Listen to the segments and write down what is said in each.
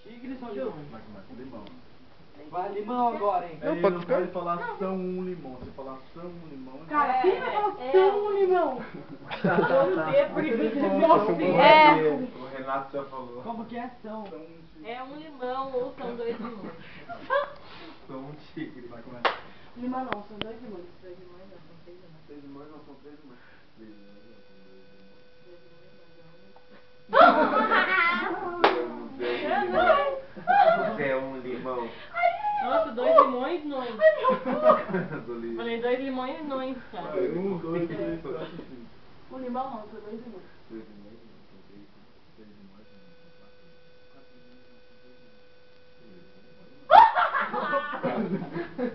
Tigres ou limão? Limão. Vai, limão agora, hein? Aí não pode falar são um limão. Você falar são um limão. Cara, quem vai falar são um limão? O Renato já falou. Como que é são? É um limão ou são dois limões. São um tigre. Vai começar. Limão não, são dois limões. Dois limões não, são três limões. 3 limões não são 3 limões. 3 limões não são 2 limões. Você é um limão. Nossa, dois limões não. Falei dois limões não, cara. 1, 2, 3, 4, 5. Um limão não, são dois limões. 2 limões não são 3 limões não são 4 limões.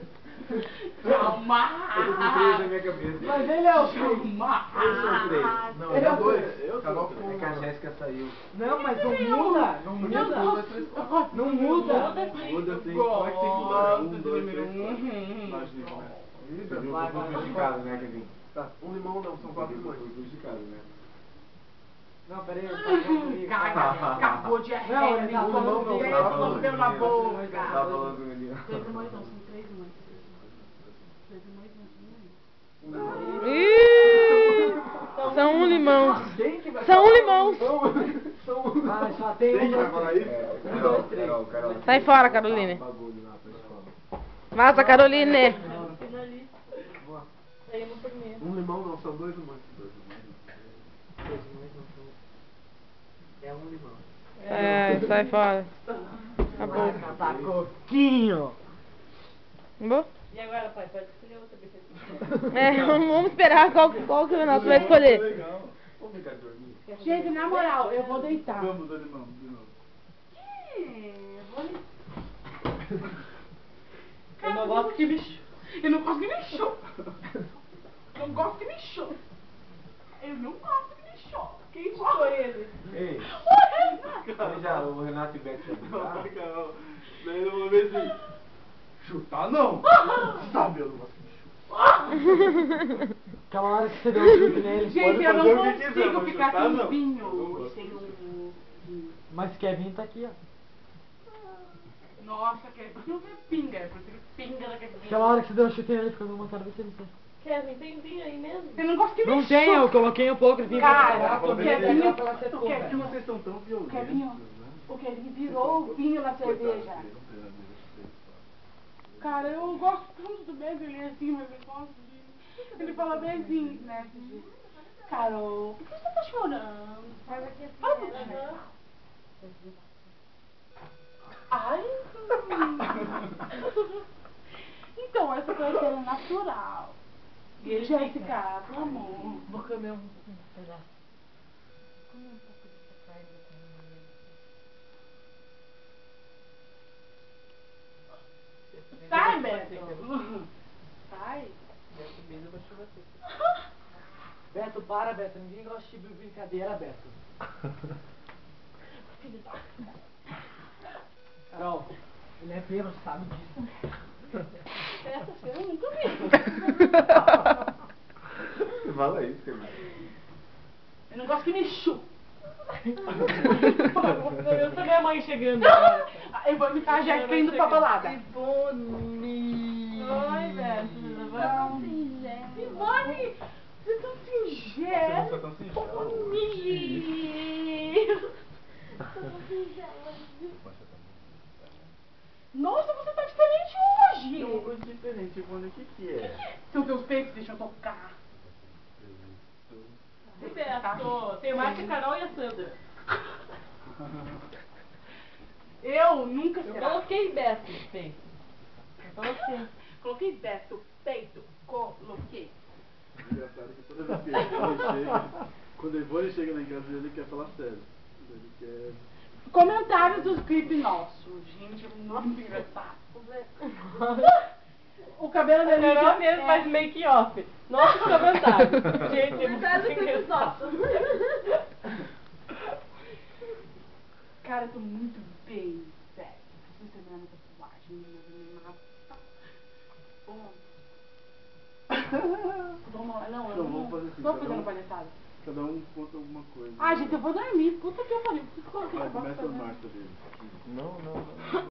Calma! Eu tô com 3 na minha cabeça. Mas ele é o quê? Calma! Eu sou 3. Não, ele é 2. Carol ficou. É que a Jéssica saiu. Não, mas não muda. Não muda. Não muda. Muda sim. Como é que tem que mudar? 1, 2, 3, 4. Imagina, né? Você viu que eu fui prejudicado, né, Kevin? Tá, um limão não, são 4 limões. Eu fui prejudicado, né? Não, peraí. Acabou de Não, arregar, ele tá me falando falando dele. dentro, não deu na Tá boca. falando ali, ó. Três limões não, são três limões. Três limões não, São um limão. Quem que vai São um limão. Ah, só tem Quem um, que vai dois, falar três. isso? Carol. Sai fora, Caroline. Bagulho lá pra escola. Vaza, Caroline. Finalista. Saímos primeiro. Um limão não, são 2 limões. 2 limões não. É um limão. É, sai fora. Acabou. Tá coquinho. Acabou? E agora, pai, pode escolher outra besteira. É, vamos esperar qual que o Renato vai escolher. Legal. Vamos ficar dormindo. Gente, na moral, eu vou deitar. Vamos do limão, de novo. Eu não gosto que me... Eu não gosto que me show. Não gosto que me show. Eu não gosto que me show. Quem foi ele? Ei, O Renato. já o Renato e o Beto já brincaram? Daí eu vou ver assim. Chutar não! Sabe, eu não gosto de chutar. Aquela hora que você deu um chute nele. Gente, eu fazer não o que quiser, consigo mas ficar chutar, sem não. vinho. Eu não gosto. Sem um... Mas Kevin tá aqui, ó. Nossa, que não é pinga. Eu prefiro pinga do que vinho. Aquela hora que você deu um chute nele, ficou dando vontade de você não sei. Kevin, tem vinho aí mesmo? Eu não gosto que me Não tem, eu coloquei um pouco de vinho. Cara, pra o Kevinho... Por que vocês estão tão violentos? O Kevin virou o vinho na cerveja. Cara, eu gosto tanto do Beto, ele é assim, mas eu gosto de... Ele fala bem assim, né? Carol, por que você tá chorando? Fala por quê? Ai! Então, essa coisa é natural. E ele já fica, pelo amor. Vou comer um pedaço. Come um pouco dessa carne que eu tenho. Sai, Beto! Sai! Dessa vez eu vou te você. Beto, para, Beto. Ninguém gosta de tipo de brincadeira, Beto. Carol, ele é bêbado, sabe disso. Essa eu nunca vi. Você fala isso, cara. Eu não gosto que me chupa. Eu sou minha mãe chegando agora. Eu vou imitar a Jéssica indo pra balada. Ivone! Oi, Beto. Não. Ivone, você é tão singela. Você não tá tão singela. Nossa, você tá diferente hoje. Tem uma coisa diferente, Ivone, o que é? São teus peitos, deixa eu tocar. Beto, tem mais que a Carol e a Sandra. Eu nunca Eu será. coloquei Beto no peito. Eu coloquei. Coloquei Beto, peito, coloquei. Engraçado que toda vez que ele chega, quando o Ivone chega lá em casa, ele quer falar sério. Ele quer... Comentários dos clipes nossos. Gente, muito engraçado. O cabelo A dele Carol mesmo faz make-off. Nossa, comentário. Gente, é muito Comentários engraçado. Cara, eu tô muito bem, velho. Preciso terminar minha tatuagem. Me matar. Bom. Vamos lá, não, eu Não, não vamos fazer assim, tô cada fazendo um- palhaçada. Cada um conta alguma coisa. Ai, gente, eu vou dormir. Puta que eu pariu. Preciso colocar Vai, essa começa bosta, a né? marcha dele. Não.